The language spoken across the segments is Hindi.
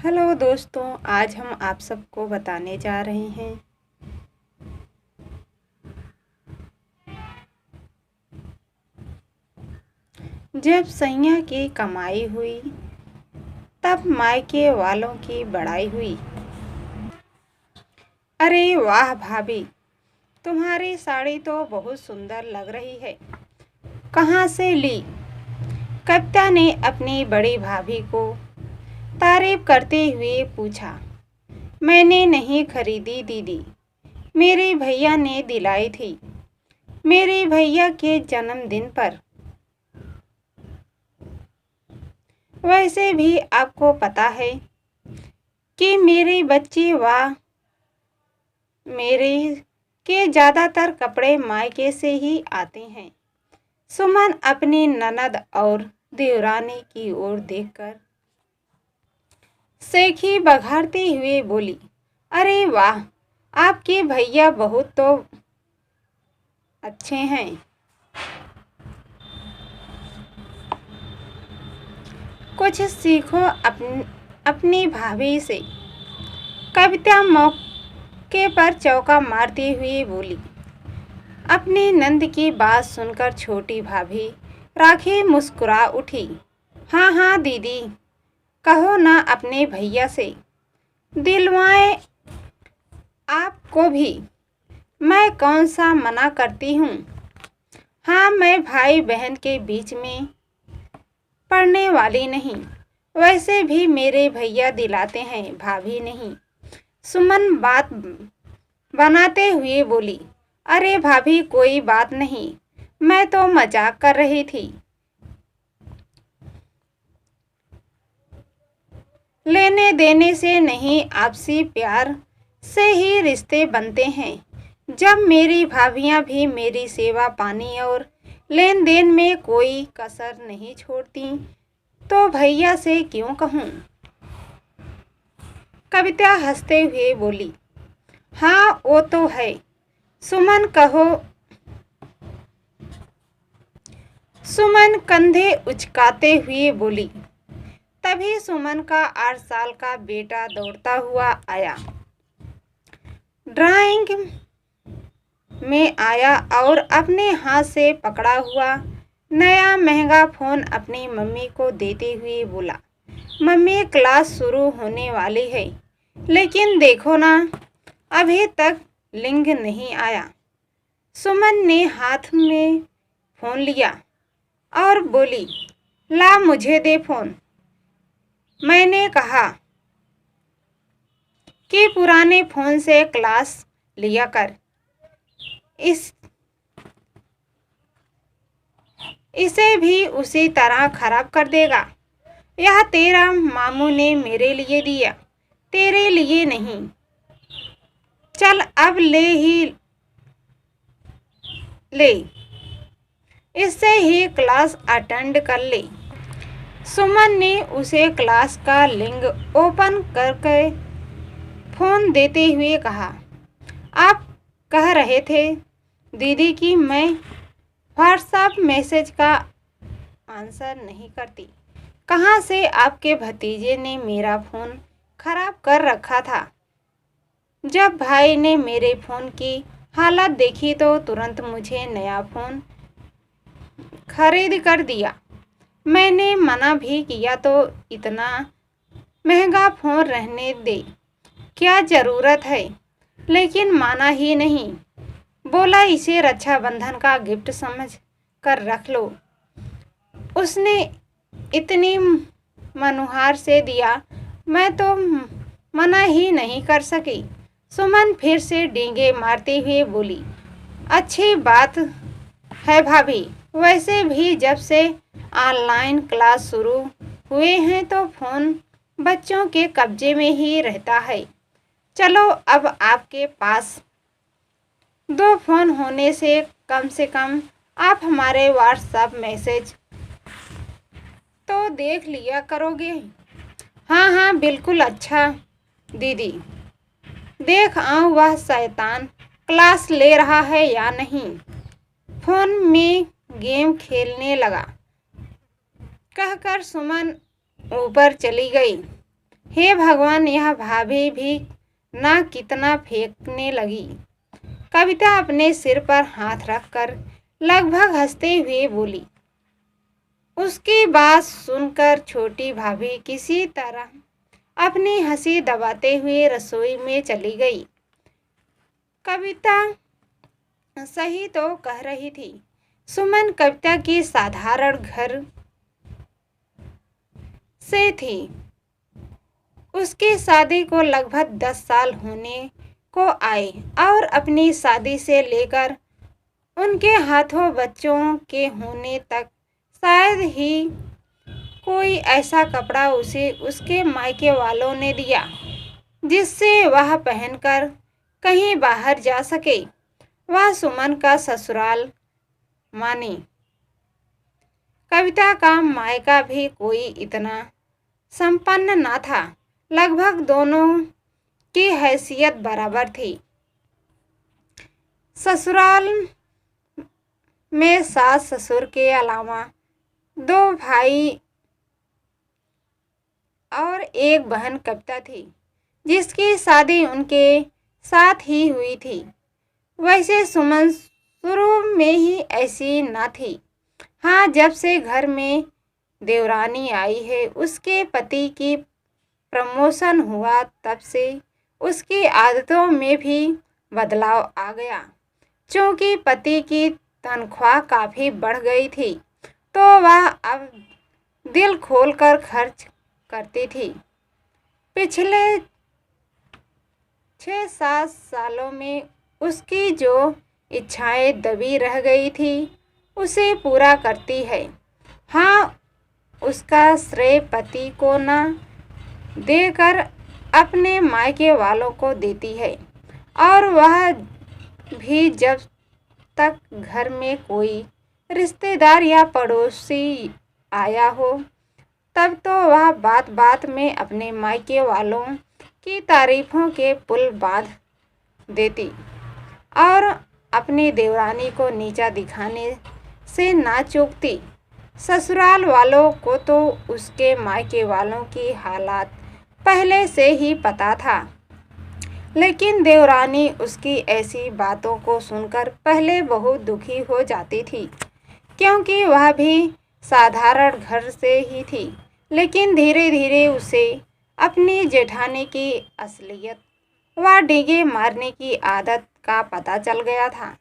हेलो दोस्तों, आज हम आप सबको बताने जा रहे हैं जब सैया की कमाई हुई तब मायके वालों की बड़ाई हुई। अरे वाह भाभी, तुम्हारी साड़ी तो बहुत सुंदर लग रही है, कहाँ से ली? कविता ने अपनी बड़ी भाभी को तारीफ करते हुए पूछा। मैंने नहीं खरीदी दीदी, मेरे भैया ने दिलाई थी, मेरे भैया के जन्मदिन पर। वैसे भी आपको पता है कि मेरे बच्चे मेरे के ज़्यादातर कपड़े मायके से ही आते हैं। सुमन अपनी ननद और देवरानी की ओर देखकर सेखी बघारते हुए बोली, अरे वाह, आपके भैया बहुत तो अच्छे हैं। कुछ सीखो अपनी भाभी से। कविता मौके पर चौका मारती हुई बोली। अपनी नंद की बात सुनकर छोटी भाभी राखी मुस्कुरा उठी। हाँ हाँ दीदी, कहो ना अपने भैया से, दिलवाए आपको भी। मैं कौन सा मना करती हूँ। हाँ, मैं भाई बहन के बीच में पड़ने वाली नहीं। वैसे भी मेरे भैया दिलाते हैं, भाभी नहीं। सुमन बात बनाते हुए बोली, अरे भाभी कोई बात नहीं, मैं तो मजाक कर रही थी। लेने देने से नहीं, आपसी प्यार से ही रिश्ते बनते हैं। जब मेरी भाभियां भी मेरी सेवा पानी और लेन देन में कोई कसर नहीं छोड़ती तो भैया से क्यों कहूँ। कविता हंसते हुए बोली, हाँ वो तो है। सुमन कंधे उचकाते हुए बोली। तभी सुमन का 8 साल का बेटा दौड़ता हुआ आया। ड्राइंग में आया और अपने हाथ से पकड़ा हुआ नया महंगा फोन अपनी मम्मी को देते हुए बोला, मम्मी क्लास शुरू होने वाली है, लेकिन देखो ना, अभी तक लिंक नहीं आया। सुमन ने हाथ में फोन लिया और बोली, ला मुझे दे फोन। मैंने कहा कि पुराने फोन से क्लास लिया कर, इसे भी उसी तरह खराब कर देगा। यह तेरा मामू ने मेरे लिए दिया, तेरे लिए नहीं। चल अब ले, इससे ही क्लास अटेंड कर ले। सुमन ने उसे क्लास का लिंक ओपन करके फोन देते हुए कहा, आप कह रहे थे दीदी कि मैं व्हाट्सएप मैसेज का आंसर नहीं करती। कहाँ से आपके भतीजे ने मेरा फ़ोन खराब कर रखा था। जब भाई ने मेरे फ़ोन की हालत देखी तो तुरंत मुझे नया फ़ोन खरीद कर दिया। मैंने मना भी किया तो इतना महंगा फ़ोन रहने दे, क्या ज़रूरत है, लेकिन माना ही नहीं। बोला इसे रक्षाबंधन का गिफ्ट समझ कर रख लो। उसने इतनी मनुहार से दिया, मैं तो मना ही नहीं कर सकी। सुमन फिर से डींगे मारते हुए बोली, अच्छी बात है भाभी, वैसे भी जब से ऑनलाइन क्लास शुरू हुए हैं तो फ़ोन बच्चों के कब्जे में ही रहता है। चलो अब आपके पास 2 फ़ोन होने से कम आप हमारे व्हाट्सएप मैसेज तो देख लिया करोगे। हाँ हाँ बिल्कुल, अच्छा दीदी, देख आऊँ वह शैतान क्लास ले रहा है या नहीं। फोन में गेम खेलने लगा, कहकर सुमन ऊपर चली गई। हे भगवान, यह भाभी भी ना कितना फेंकने लगी। कविता अपने सिर पर हाथ रखकर लगभग हंसते हुए बोली। उसकी बात सुनकर छोटी भाभी किसी तरह अपनी हंसी दबाते हुए रसोई में चली गई। कविता सही तो कह रही थी। सुमन कविता की साधारण घर से थी। उसकी शादी को लगभग 10 साल होने को आए और अपनी शादी से लेकर उनके हाथों बच्चों के होने तक शायद ही कोई ऐसा कपड़ा उसे उसके मायके वालों ने दिया जिससे वह पहनकर कहीं बाहर जा सके। वह सुमन का ससुराल मानी। कविता का मायका भी कोई इतना संपन्न ना था। लगभग दोनों की हैसियत बराबर थी। ससुराल में सास ससुर के अलावा 2 भाई और एक बहन कविता थी, जिसकी शादी उनके साथ ही हुई थी। वैसे सुमन शुरू में ही ऐसी ना थी। हाँ, जब से घर में देवरानी आई है, उसके पति की प्रमोशन हुआ, तब से उसकी आदतों में भी बदलाव आ गया। क्योंकि पति की तनख्वाह काफ़ी बढ़ गई थी, तो वह अब दिल खोलकर खर्च करती थी। पिछले 6-7 सालों में उसकी जो इच्छाएं दबी रह गई थी, उसे पूरा करती है। हाँ, उसका श्रेय पति को न देकर अपने मायके वालों को देती है, और वह भी जब तक घर में कोई रिश्तेदार या पड़ोसी आया हो, तब तो वह बात बात में अपने मायके वालों की तारीफों के पुल बांध देती और अपनी देवरानी को नीचा दिखाने से ना चूकती। ससुराल वालों को तो उसके मायके वालों की हालात पहले से ही पता था, लेकिन देवरानी उसकी ऐसी बातों को सुनकर पहले बहुत दुखी हो जाती थी, क्योंकि वह भी साधारण घर से ही थी। लेकिन धीरे धीरे उसे अपनी जेठानी की असलियत व डींगे मारने की आदत का पता चल गया था।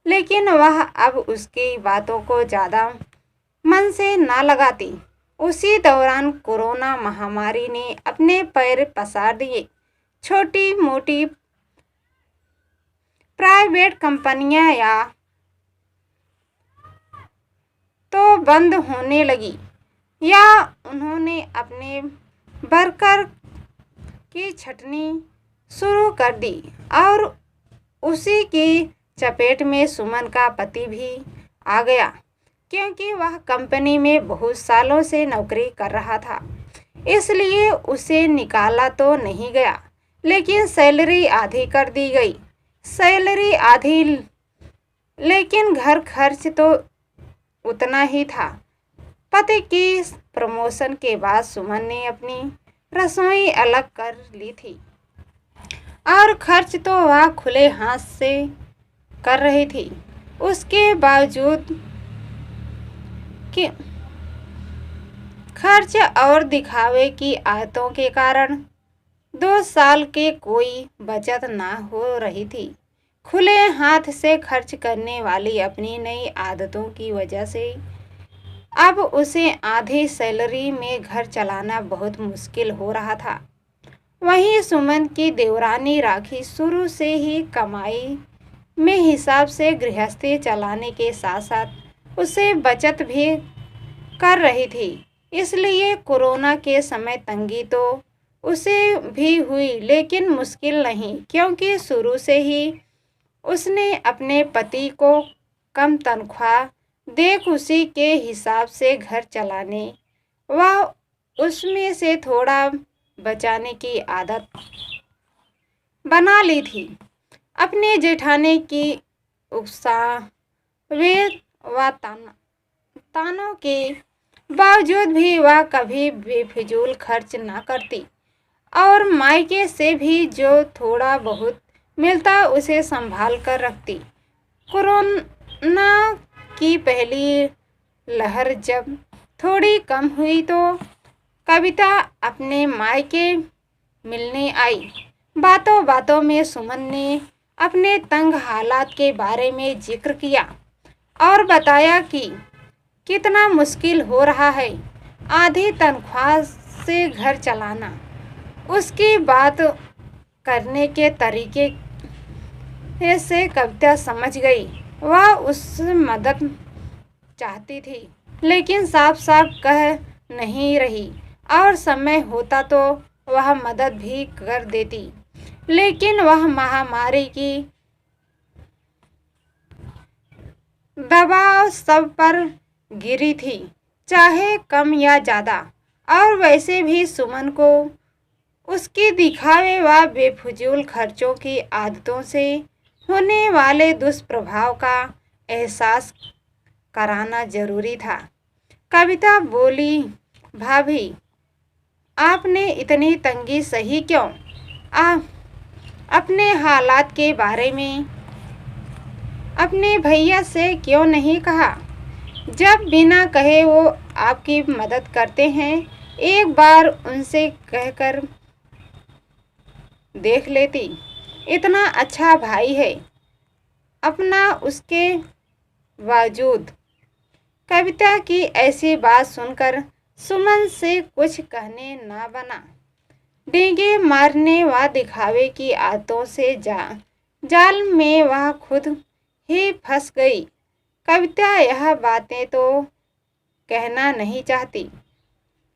लेकिन वह अब उसकी बातों को ज़्यादा मन से ना लगाती। उसी दौरान कोरोना महामारी ने अपने पैर पसार दिए। छोटी मोटी प्राइवेट कंपनियां या तो बंद होने लगी, या उन्होंने अपने वर्कर की छटनी शुरू कर दी। और उसी की चपेट में सुमन का पति भी आ गया, क्योंकि वह कंपनी में बहुत सालों से नौकरी कर रहा था। इसलिए उसे निकाला तो नहीं गया, लेकिन सैलरी आधी कर दी गई। सैलरी आधी, लेकिन घर खर्च तो उतना ही था। पति की प्रमोशन के बाद सुमन ने अपनी रसोई अलग कर ली थी, और खर्च तो वह खुले हाथ से कर रही थी। उसके बावजूद कि खर्च और दिखावे की आदतों के कारण 2 साल के कोई बचत ना हो रही थी। खुले हाथ से खर्च करने वाली अपनी नई आदतों की वजह से अब उसे आधी सैलरी में घर चलाना बहुत मुश्किल हो रहा था। वहीं सुमन की देवरानी राखी शुरू से ही कमाई में हिसाब से गृहस्थी चलाने के साथ साथ उसे बचत भी कर रही थी। इसलिए कोरोना के समय तंगी तो उसे भी हुई, लेकिन मुश्किल नहीं, क्योंकि शुरू से ही उसने अपने पति को कम तनख्वाह देख उसी के हिसाब से घर चलाने व उसमें से थोड़ा बचाने की आदत बना ली थी। अपने जेठानी की उकसावे व तानों के बावजूद भी वह कभी बेफिजूल खर्च ना करती और मायके से भी जो थोड़ा बहुत मिलता उसे संभाल कर रखती। कोरोना की पहली लहर जब थोड़ी कम हुई तो कविता अपने मायके मिलने आई। बातों बातों में सुमन ने अपने तंग हालात के बारे में जिक्र किया और बताया कि कितना मुश्किल हो रहा है आधी तनख्वाह से घर चलाना। उसकी बात करने के तरीके से कविता समझ गई वह उससे मदद चाहती थी, लेकिन साफ साफ कह नहीं रही और समय होता तो वह मदद भी कर देती। लेकिन वह महामारी की दबाव सब पर गिरी थी, चाहे कम या ज़्यादा। और वैसे भी सुमन को उसकी दिखावे व बेफिजूल खर्चों की आदतों से होने वाले दुष्प्रभाव का एहसास कराना जरूरी था। कविता बोली, भाभी आपने इतनी तंगी सही क्यों? अपने हालात के बारे में अपने भैया से क्यों नहीं कहा? जब बिना कहे वो आपकी मदद करते हैं, एक बार उनसे कहकर देख लेती। इतना अच्छा भाई है अपना, उसके बावजूद। कविता की ऐसी बात सुनकर सुमन से कुछ कहने ना बना। डींगे मारने व दिखावे की आदतों से जाल में वह खुद ही फंस गई। कविता यह बातें तो कहना नहीं चाहती,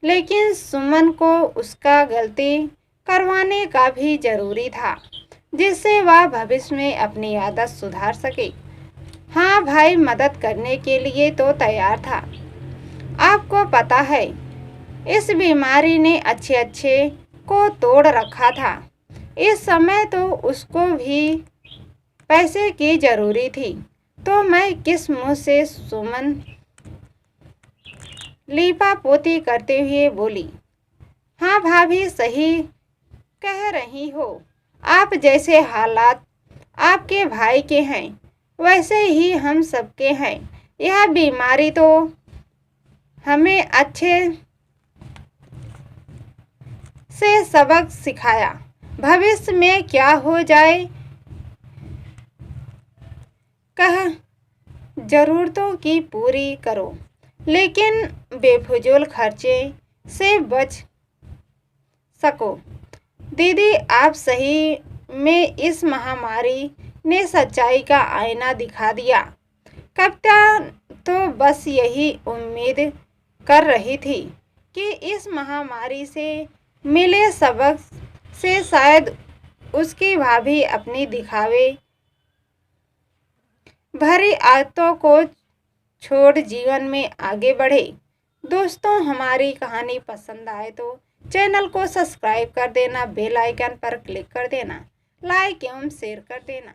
लेकिन सुमन को उसका गलती करवाने का भी जरूरी था, जिससे वह भविष्य में अपनी आदत सुधार सके। हाँ भाई मदद करने के लिए तो तैयार था। आपको पता है इस बीमारी ने अच्छे अच्छे को तोड़ रखा था। इस समय तो उसको भी पैसे की जरूरी थी, तो मैं किस मुंह से? सुमन लीपापोती करते हुए बोली। हाँ भाभी सही कह रही हो। आप जैसे हालात आपके भाई के हैं वैसे ही हम सबके हैं। यह बीमारी तो हमें अच्छे से सबक सिखाया। भविष्य में क्या हो जाए कह जरूरतों की पूरी करो, लेकिन बेफिजूल खर्चे से बच सको। दीदी आप सही में इस महामारी ने सच्चाई का आईना दिखा दिया। कविता तो बस यही उम्मीद कर रही थी कि इस महामारी से मिले सबक से शायद उसकी भाभी अपनी दिखावे भरी आदतों को छोड़ जीवन में आगे बढ़े। दोस्तों हमारी कहानी पसंद आए तो चैनल को सब्सक्राइब कर देना, बेल आइकन पर क्लिक कर देना, लाइक एवं शेयर कर देना।